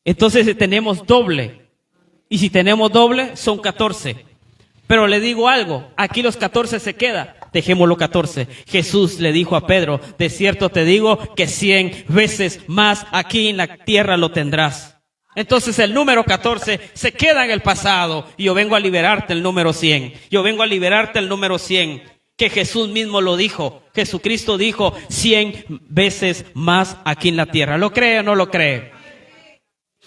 Entonces tenemos doble, y si tenemos doble son 14. Pero le digo algo, aquí los 14 se queda, dejémoslo 14. Jesús le dijo a Pedro, de cierto te digo que 100 veces más aquí en la tierra lo tendrás. Entonces el número 14 se queda en el pasado y yo vengo a liberarte el número 100. Yo vengo a liberarte el número 100, que Jesús mismo lo dijo. Jesucristo dijo 100 veces más aquí en la tierra. ¿Lo cree o no lo cree?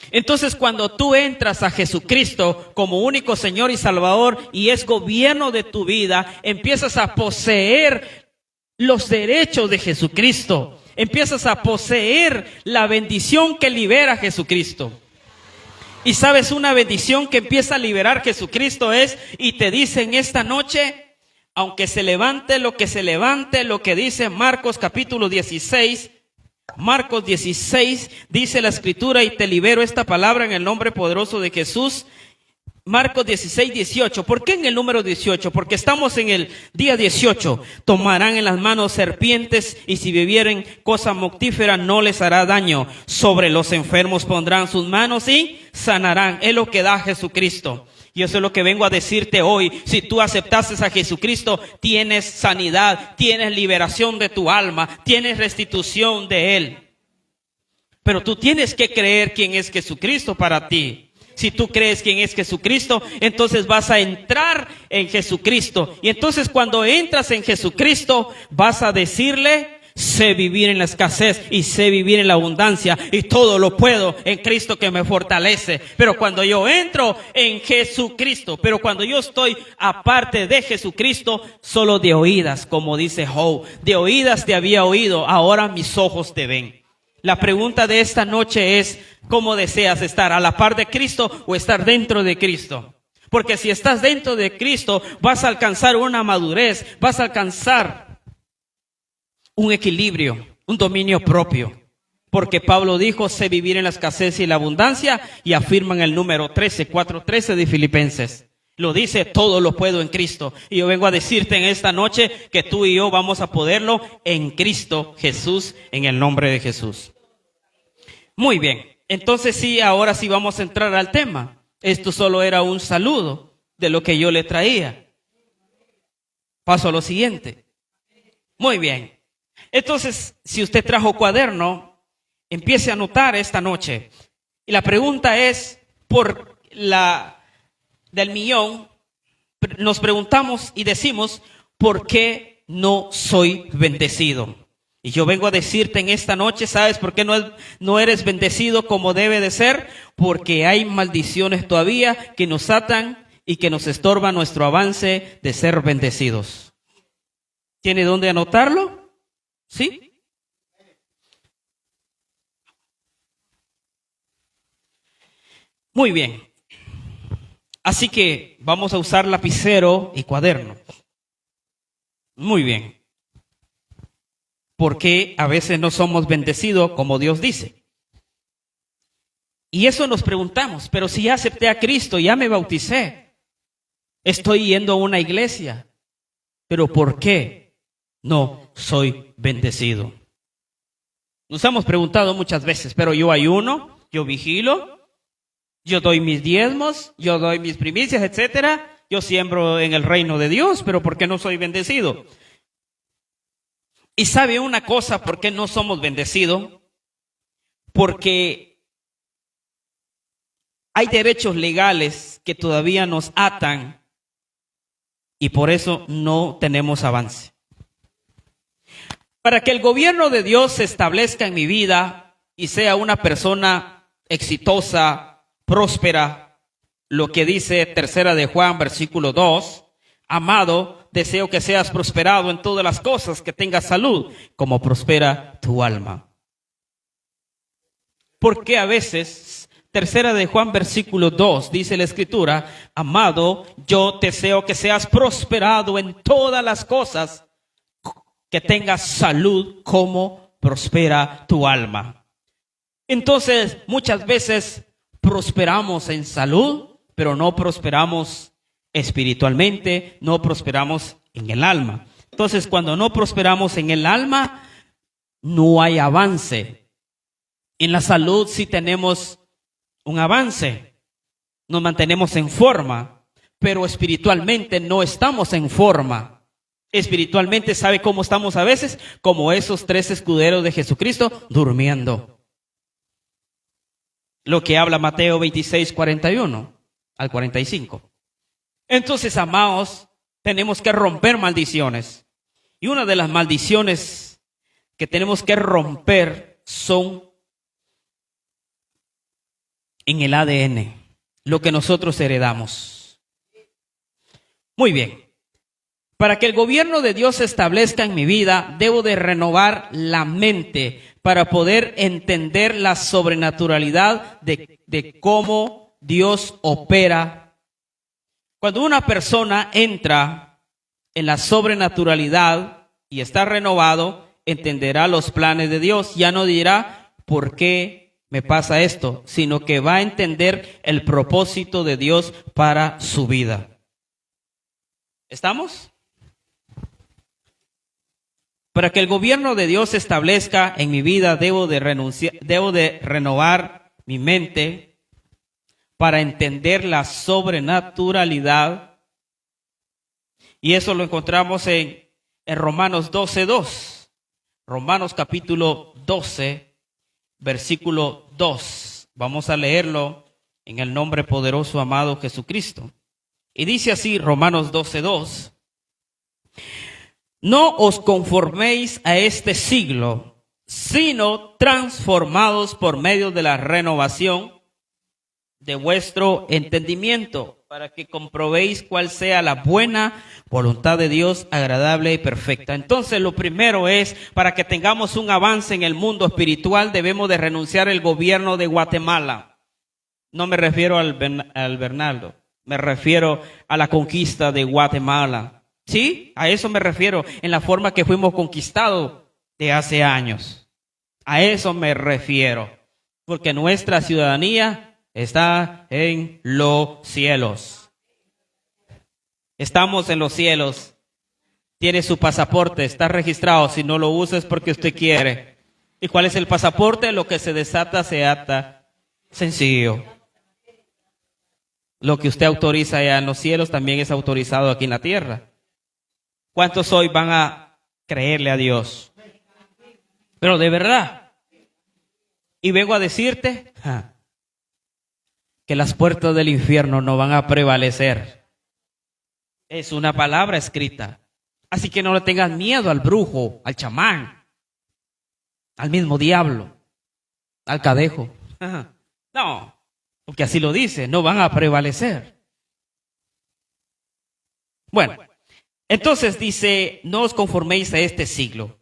Entonces cuando tú entras a Jesucristo como único Señor y Salvador y es gobierno de tu vida, empiezas a poseer los derechos de Jesucristo. Empiezas a poseer la bendición que libera Jesucristo. Y sabes, una bendición que empieza a liberar Jesucristo es, y te dice en esta noche, aunque se levante, lo que dice Marcos capítulo 16, Marcos 16, dice la escritura, y te libero esta palabra en el nombre poderoso de Jesús. Marcos 16, 18. ¿Por qué en el número 18? Porque estamos en el día 18. Tomarán en las manos serpientes y si bebieren cosa mortífera no les hará daño. Sobre los enfermos pondrán sus manos y sanarán. Es lo que da Jesucristo. Y eso es lo que vengo a decirte hoy. Si tú aceptaste a Jesucristo, tienes sanidad, tienes liberación de tu alma, tienes restitución de Él. Pero tú tienes que creer quién es Jesucristo para ti. Si tú crees quién es Jesucristo, entonces vas a entrar en Jesucristo. Y entonces cuando entras en Jesucristo, vas a decirle, sé vivir en la escasez y sé vivir en la abundancia. Y todo lo puedo en Cristo que me fortalece. Pero cuando yo entro en Jesucristo, pero cuando yo estoy aparte de Jesucristo, solo de oídas, como dice Job, de oídas te había oído, ahora mis ojos te ven. La pregunta de esta noche es, ¿cómo deseas estar? ¿A la par de Cristo o estar dentro de Cristo? Porque si estás dentro de Cristo, vas a alcanzar una madurez, vas a alcanzar un equilibrio, un dominio propio. Porque Pablo dijo, sé vivir en la escasez y la abundancia, y afirma en el número 13, 4:13 de Filipenses. Lo dice, todo lo puedo en Cristo. Y yo vengo a decirte en esta noche que tú y yo vamos a poderlo en Cristo Jesús, en el nombre de Jesús. Muy bien, entonces sí, ahora sí vamos a entrar al tema. Esto solo era un saludo de lo que yo le traía. Paso a lo siguiente. Muy bien. Entonces, si usted trajo cuaderno, empiece a anotar esta noche. Y la pregunta es, por la del millón, nos preguntamos y decimos, ¿por qué no soy bendecido? Y yo vengo a decirte en esta noche, ¿sabes por qué no eres bendecido como debe de ser? Porque hay maldiciones todavía que nos atan y que nos estorban nuestro avance de ser bendecidos. ¿Tiene dónde anotarlo? ¿Sí? Muy bien. Así que vamos a usar lapicero y cuaderno. Muy bien. Porque a veces no somos bendecidos como Dios dice. Y eso nos preguntamos, pero si ya acepté a Cristo, ya me bauticé, estoy yendo a una iglesia, pero ¿por qué no soy bendecido? Nos hemos preguntado muchas veces, pero yo ayuno, yo vigilo, yo doy mis diezmos, yo doy mis primicias, etcétera. Yo siembro en el reino de Dios, pero ¿por qué no soy bendecido? Y sabe una cosa, ¿por qué no somos bendecidos? Porque hay derechos legales que todavía nos atan y por eso no tenemos avance. Para que el gobierno de Dios se establezca en mi vida y sea una persona exitosa, próspera, lo que dice 3 de Juan, versículo 2, amado, deseo que seas prosperado en todas las cosas, que tengas salud, como prospera tu alma. Porque a veces, 3 de Juan, versículo 2, dice la Escritura, amado, yo deseo que seas prosperado en todas las cosas, que tengas salud como prospera tu alma. Entonces, muchas veces prosperamos en salud, pero no prosperamos espiritualmente, no prosperamos en el alma. Entonces, cuando no prosperamos en el alma, no hay avance. En la salud sí tenemos un avance, nos mantenemos en forma, pero espiritualmente no estamos en forma. Espiritualmente, ¿sabe cómo estamos a veces? Como esos 3 escuderos de Jesucristo durmiendo. Lo que habla Mateo 26, 41 al 45. Entonces, amados, tenemos que romper maldiciones. Y una de las maldiciones que tenemos que romper son en el ADN, lo que nosotros heredamos. Muy bien. Para que el gobierno de Dios se establezca en mi vida, debo de renovar la mente para poder entender la sobrenaturalidad de cómo Dios opera. Cuando una persona entra en la sobrenaturalidad y está renovado, entenderá los planes de Dios. Ya no dirá, ¿por qué me pasa esto? Sino que va a entender el propósito de Dios para su vida. ¿Estamos? Para que el gobierno de Dios se establezca en mi vida, debo de renovar mi mente para entender la sobrenaturalidad. Y eso lo encontramos en Romanos 12:2. Romanos capítulo 12, versículo 2. Vamos a leerlo en el nombre poderoso amado Jesucristo. Y dice así, Romanos 12:2. No os conforméis a este siglo, sino transformados por medio de la renovación de vuestro entendimiento, para que comprobéis cuál sea la buena voluntad de Dios, agradable y perfecta. Entonces, lo primero es, para que tengamos un avance en el mundo espiritual, debemos de renunciar al gobierno de Guatemala. No me refiero al Bernardo, me refiero a la conquista de Guatemala. Sí, a eso me refiero, en la forma que fuimos conquistados de hace años. A eso me refiero, porque nuestra ciudadanía está en los cielos. Estamos en los cielos. Tiene su pasaporte, está registrado. Si no lo usa es porque usted quiere. ¿Y cuál es el pasaporte? Lo que se desata, se ata. Sencillo. Lo que usted autoriza allá en los cielos también es autorizado aquí en la tierra. ¿Cuántos hoy van a creerle a Dios? Pero de verdad. Y vengo a decirte que las puertas del infierno no van a prevalecer. Es una palabra escrita. Así que no le tengas miedo al brujo, al chamán, al mismo diablo, al cadejo. No, porque así lo dice, no van a prevalecer. Bueno. Entonces dice, no os conforméis a este siglo.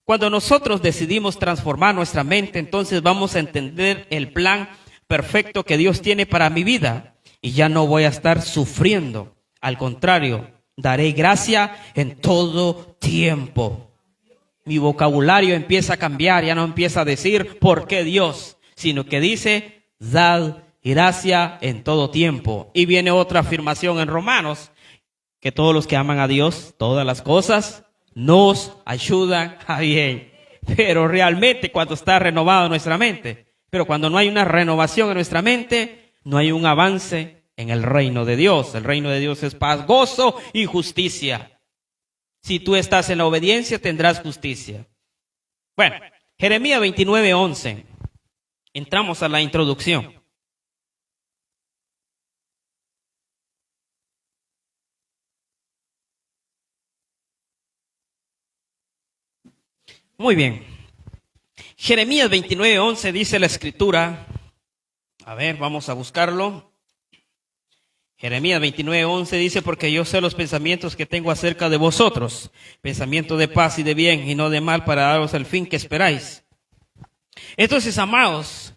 Cuando nosotros decidimos transformar nuestra mente, entonces vamos a entender el plan perfecto que Dios tiene para mi vida. Y ya no voy a estar sufriendo. Al contrario, daré gracia en todo tiempo. Mi vocabulario empieza a cambiar, ya no empieza a decir, ¿por qué Dios? Sino que dice, dad gracia en todo tiempo. Y viene otra afirmación en Romanos, que todos los que aman a Dios, todas las cosas nos ayudan a bien. Pero realmente cuando está renovada nuestra mente, pero cuando no hay una renovación en nuestra mente, no hay un avance en el reino de Dios. El reino de Dios es paz, gozo y justicia. Si tú estás en la obediencia, tendrás justicia. Bueno, Jeremías 29:11. Entramos a la introducción. Muy bien. Jeremías 29:11 dice la escritura. A ver, vamos a buscarlo. Jeremías 29:11 dice, porque yo sé los pensamientos que tengo acerca de vosotros, pensamiento de paz y de bien y no de mal, para daros el fin que esperáis. Entonces, amados,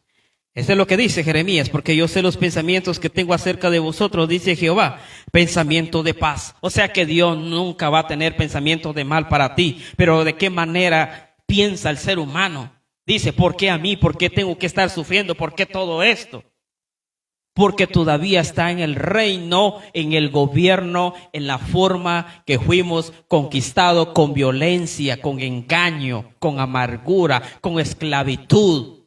eso es lo que dice Jeremías, porque yo sé los pensamientos que tengo acerca de vosotros, dice Jehová, pensamiento de paz. O sea que Dios nunca va a tener pensamiento de mal para ti, pero ¿de qué manera piensa el ser humano? Dice, ¿por qué a mí? ¿Por qué tengo que estar sufriendo? ¿Por qué todo esto? Porque todavía está en el reino, en el gobierno, en la forma que fuimos conquistados con violencia, con engaño, con amargura, con esclavitud.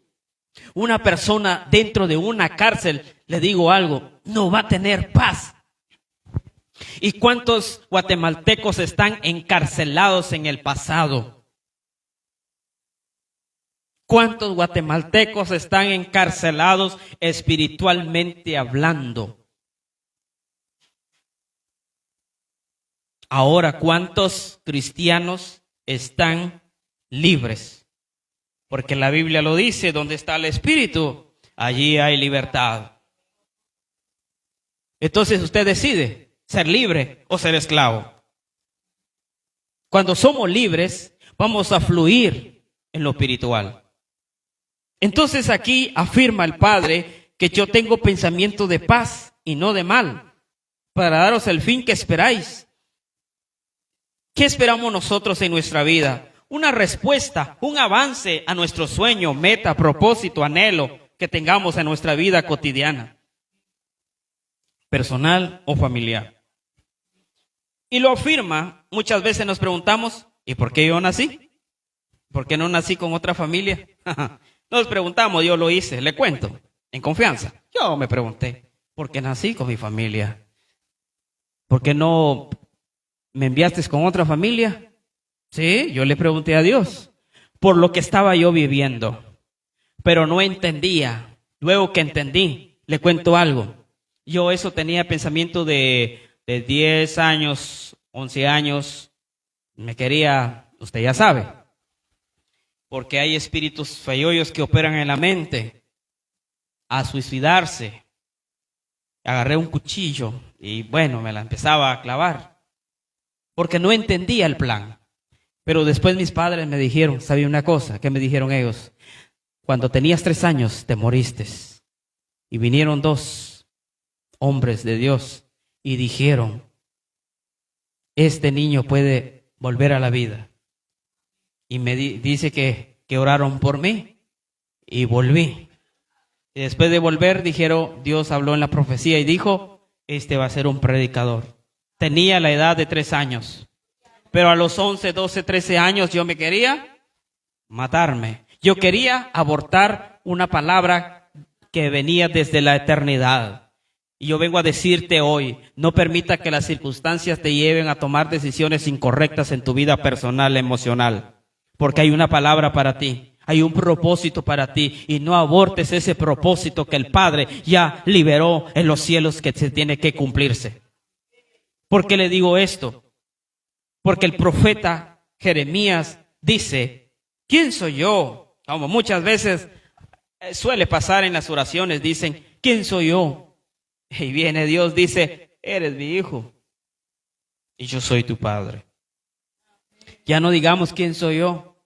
Una persona dentro de una cárcel, le digo algo, no va a tener paz. ¿Y cuántos guatemaltecos están encarcelados en el pasado? ¿Cuántos guatemaltecos están encarcelados espiritualmente hablando? Ahora, ¿cuántos cristianos están libres? Porque la Biblia lo dice, donde está el Espíritu, allí hay libertad. Entonces usted decide ser libre o ser esclavo. Cuando somos libres, vamos a fluir en lo espiritual. Entonces aquí afirma el Padre que yo tengo pensamiento de paz y no de mal, para daros el fin que esperáis. ¿Qué esperamos nosotros en nuestra vida? Una respuesta, un avance a nuestro sueño, meta, propósito, anhelo que tengamos en nuestra vida cotidiana, personal o familiar. Y lo afirma, muchas veces nos preguntamos, ¿y por qué yo nací? ¿Por qué no nací con otra familia? Nos preguntamos, yo lo hice, le cuento, en confianza. Yo me pregunté, ¿por qué nací con mi familia? ¿Por qué no me enviaste con otra familia? Sí, yo le pregunté a Dios, por lo que estaba yo viviendo, pero no entendía. Luego que entendí, le cuento algo. Yo eso tenía pensamiento de 10 años, 11 años, me quería, usted ya sabe. Porque hay espíritus feyoyos que operan en la mente a suicidarse. Agarré un cuchillo y bueno, me la empezaba a clavar. Porque no entendía el plan. Pero después mis padres me dijeron, ¿sabía una cosa? ¿Qué me dijeron ellos? Cuando tenías 3 años te moriste. Y vinieron 2 hombres de Dios y dijeron, este niño puede volver a la vida. Y me dice que oraron por mí y volví. Y después de volver dijeron, Dios habló en la profecía y dijo, este va a ser un predicador. Tenía la edad de 3 años. Pero a los 11, 12, 13 años yo me quería matarme. Yo quería abortar una palabra que venía desde la eternidad. Y yo vengo a decirte hoy, no permita que las circunstancias te lleven a tomar decisiones incorrectas en tu vida personal, emocional. Porque hay una palabra para ti, hay un propósito para ti y no abortes ese propósito que el Padre ya liberó en los cielos que se tiene que cumplirse. ¿Por qué le digo esto? Porque el profeta Jeremías dice, ¿quién soy yo? Como muchas veces suele pasar en las oraciones, dicen, ¿quién soy yo? Y viene Dios, dice, eres mi hijo y yo soy tu padre. Ya no digamos quién soy yo,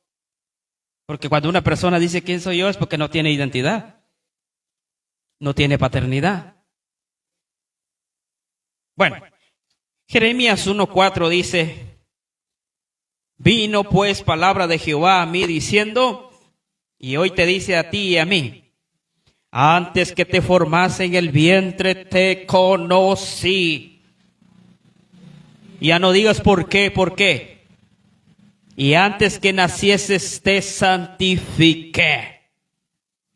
porque cuando una persona dice quién soy yo es porque no tiene identidad, no tiene paternidad. Bueno, Jeremías 1:4 dice, vino pues palabra de Jehová a mí diciendo, y hoy te dice a ti y a mí, antes que te formase en el vientre te conocí. Ya no digas por qué. Y antes que nacieses te santifiqué.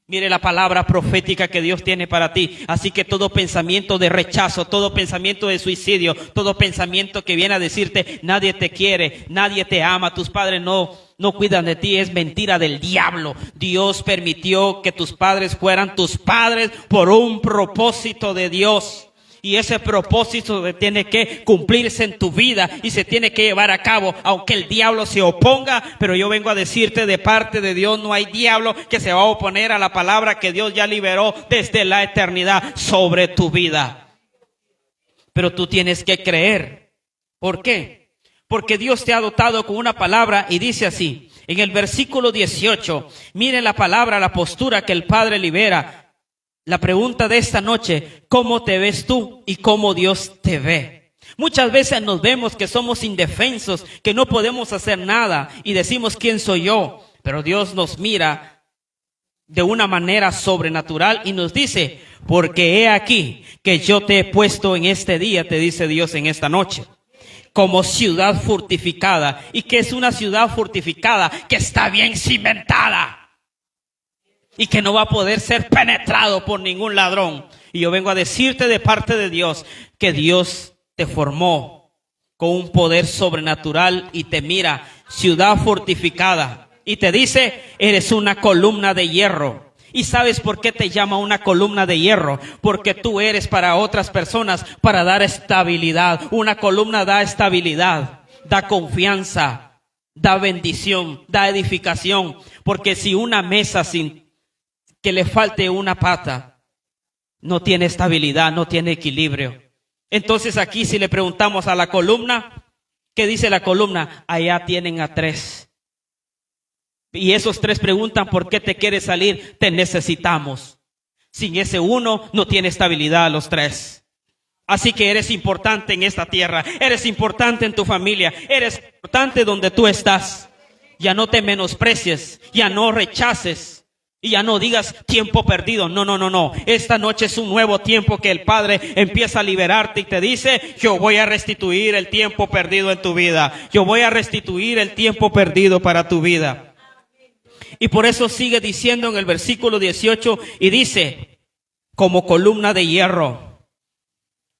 Mire la palabra profética que Dios tiene para ti. Así que todo pensamiento de rechazo, todo pensamiento de suicidio, todo pensamiento que viene a decirte nadie te quiere, nadie te ama, tus padres no cuidan de ti, es mentira del diablo. Dios permitió que tus padres fueran tus padres por un propósito de Dios. Y ese propósito tiene que cumplirse en tu vida y se tiene que llevar a cabo, aunque el diablo se oponga. Pero yo vengo a decirte, de parte de Dios no hay diablo que se va a oponer a la palabra que Dios ya liberó desde la eternidad sobre tu vida. Pero tú tienes que creer. ¿Por qué? Porque Dios te ha dotado con una palabra y dice así, en el versículo 18, mire la palabra, la postura que el Padre libera. La pregunta de esta noche, ¿cómo te ves tú y cómo Dios te ve? Muchas veces nos vemos que somos indefensos, que no podemos hacer nada y decimos ¿quién soy yo? Pero Dios nos mira de una manera sobrenatural y nos dice, porque he aquí que yo te he puesto en este día, te dice Dios en esta noche, como ciudad fortificada. ¿Y qué es una ciudad fortificada? Que está bien cimentada y que no va a poder ser penetrado por ningún ladrón. Y yo vengo a decirte de parte de Dios que Dios te formó con un poder sobrenatural y te mira ciudad fortificada y te dice, eres una columna de hierro. ¿Y sabes por qué te llama una columna de hierro? Porque tú eres para otras personas para dar estabilidad. Una columna da estabilidad, da confianza, da bendición, da edificación. Porque si una mesa sin que le falte una pata, no tiene estabilidad, no tiene equilibrio. Entonces aquí si le preguntamos a la columna, ¿qué dice la columna? Allá tienen a 3. Y esos 3 preguntan, ¿por qué te quieres salir? Te necesitamos. Sin ese uno no tiene estabilidad los 3. Así que eres importante en esta tierra, eres importante en tu familia, eres importante donde tú estás. Ya no te menosprecies, ya no rechaces. Y ya no digas tiempo perdido. No. Esta noche es un nuevo tiempo que el Padre empieza a liberarte y te dice, yo voy a restituir el tiempo perdido en tu vida. Yo voy a restituir el tiempo perdido para tu vida. Y por eso sigue diciendo en el versículo 18 y dice, como columna de hierro.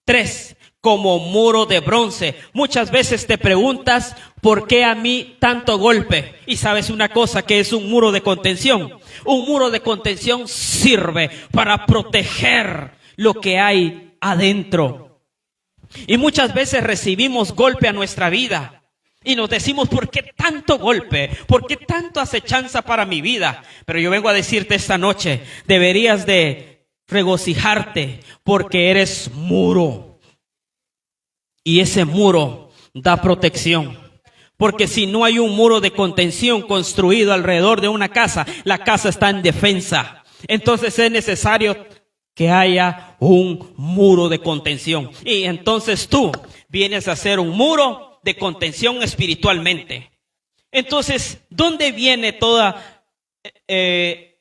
3, como muro de bronce. Muchas veces te preguntas, ¿por qué a mí tanto golpe? Y sabes una cosa, que es un muro de contención. Un muro de contención sirve para proteger lo que hay adentro. Y muchas veces recibimos golpe a nuestra vida. Y nos decimos, ¿por qué tanto golpe? ¿Por qué tanto acechanza para mi vida? Pero yo vengo a decirte esta noche, deberías de regocijarte porque eres muro. Y ese muro da protección. Porque si no hay un muro de contención construido alrededor de una casa, la casa está en defensa. Entonces es necesario que haya un muro de contención. Y entonces tú vienes a hacer un muro de contención espiritualmente. Entonces, ¿dónde viene toda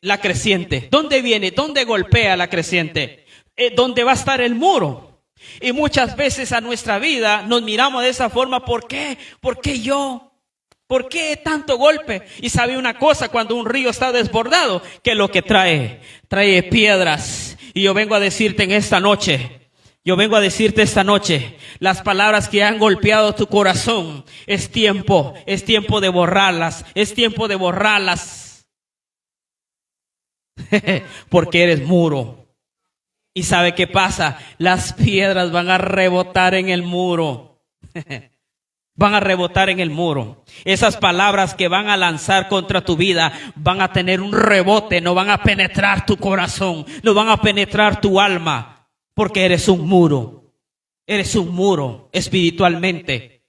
la creciente? ¿Dónde viene? ¿Dónde golpea la creciente? ¿Dónde va a estar el muro? Y muchas veces a nuestra vida nos miramos de esa forma. ¿Por qué? ¿Por qué yo? ¿Por qué tanto golpe? Y sabe una cosa, cuando un río está desbordado, ¿qué es lo que trae? Trae piedras. Y yo vengo a decirte en esta noche, las palabras que han golpeado tu corazón, es tiempo de borrarlas, porque eres muro. ¿Y sabe qué pasa? Las piedras van a rebotar en el muro. Van a rebotar en el muro. Esas palabras que van a lanzar contra tu vida van a tener un rebote, no van a penetrar tu corazón, no van a penetrar tu alma, porque eres un muro. Eres un muro espiritualmente.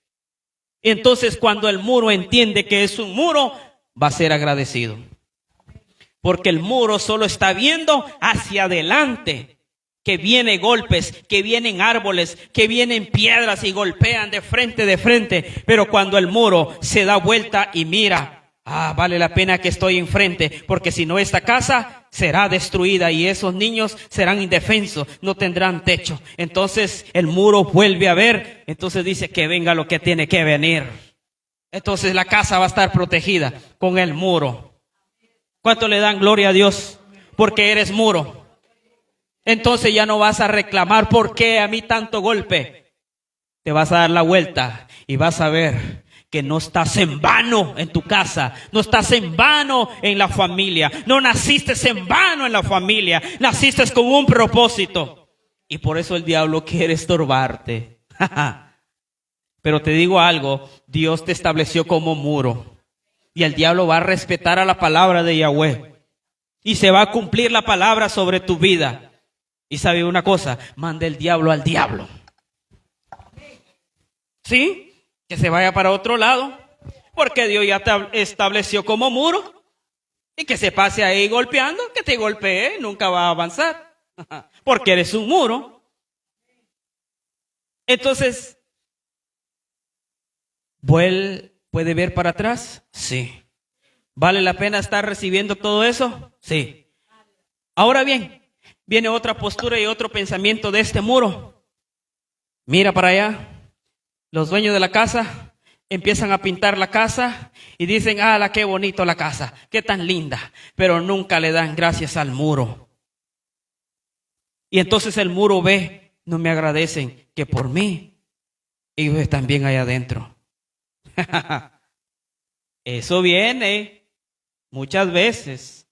Entonces, cuando el muro entiende que es un muro, va a ser agradecido. Porque el muro solo está viendo hacia adelante. Que vienen golpes, que vienen árboles, que vienen piedras y golpean de frente. Pero cuando el muro se da vuelta y mira, vale la pena que estoy enfrente, porque si no esta casa será destruida y esos niños serán indefensos, no tendrán techo. Entonces el muro vuelve a ver, entonces dice que venga lo que tiene que venir. Entonces la casa va a estar protegida con el muro. ¿Cuánto le dan gloria a Dios? porque eres muro. Entonces ya no vas a reclamar por qué a mí tanto golpe. Te vas a dar la vuelta y vas a ver que no estás en vano en tu casa, no estás en vano en la familia, no naciste en vano en la familia, naciste con un propósito. Y por eso el diablo quiere estorbarte. Pero te digo algo, Dios te estableció como muro. Y el diablo va a respetar a la palabra de Yahweh. Y se va a cumplir la palabra sobre tu vida. Y sabe una cosa, manda el diablo al diablo. ¿Sí? Que se vaya para otro lado. Porque Dios ya te estableció como muro. Y que se pase ahí golpeando, que te golpee, nunca va a avanzar. Porque eres un muro. Entonces, ¿puede ver para atrás? Sí. ¿Vale la pena estar recibiendo todo eso? Sí. Ahora bien, viene otra postura y otro pensamiento de este muro. Mira para allá. Los dueños de la casa empiezan a pintar la casa y dicen, ¡ala, qué bonito la casa! ¡Qué tan linda! Pero nunca le dan gracias al muro. Y entonces el muro ve, no me agradecen, que por mí ellos están bien allá adentro. Eso viene muchas veces.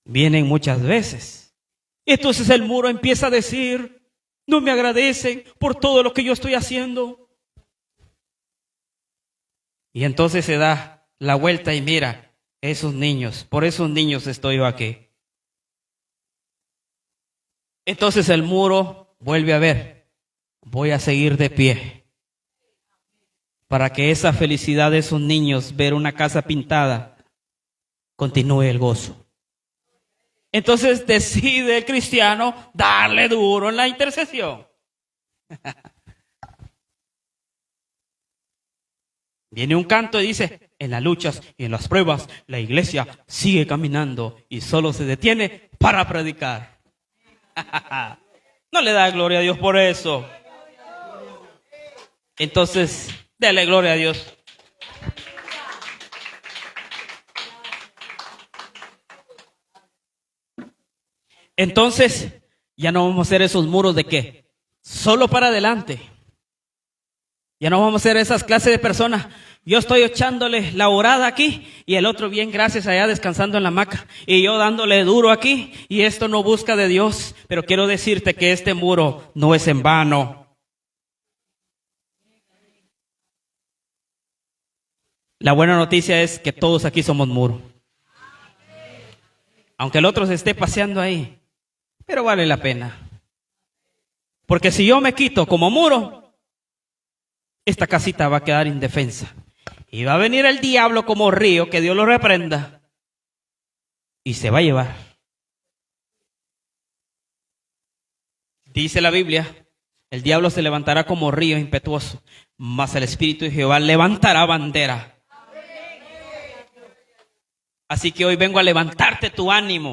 Vienen muchas veces. Entonces el muro empieza a decir, no me agradecen por todo lo que yo estoy haciendo. Y entonces se da la vuelta y mira, esos niños, por esos niños estoy yo aquí. Entonces el muro vuelve a ver, voy a seguir de pie. Para que esa felicidad de esos niños, ver una casa pintada, continúe el gozo. Entonces decide el cristiano darle duro en la intercesión. Viene un canto y dice, en las luchas y en las pruebas, la iglesia sigue caminando y solo se detiene para predicar. No le da gloria a Dios por eso. Entonces, dale gloria a Dios. Entonces, ya no vamos a hacer esos muros de qué, solo para adelante. Ya no vamos a hacer esas clases de personas. Yo estoy echándole la orada aquí y el otro bien gracias allá descansando en la hamaca. Y yo dándole duro aquí y esto no busca de Dios. Pero quiero decirte que este muro no es en vano. La buena noticia es que todos aquí somos muro. Aunque el otro se esté paseando ahí. Pero vale la pena. Porque si yo me quito como muro, esta casita va a quedar indefensa. Y va a venir el diablo como río, que Dios lo reprenda. Y se va a llevar. Dice la Biblia, el diablo se levantará como río impetuoso, mas el Espíritu de Jehová levantará bandera. Así que hoy vengo a levantarte tu ánimo.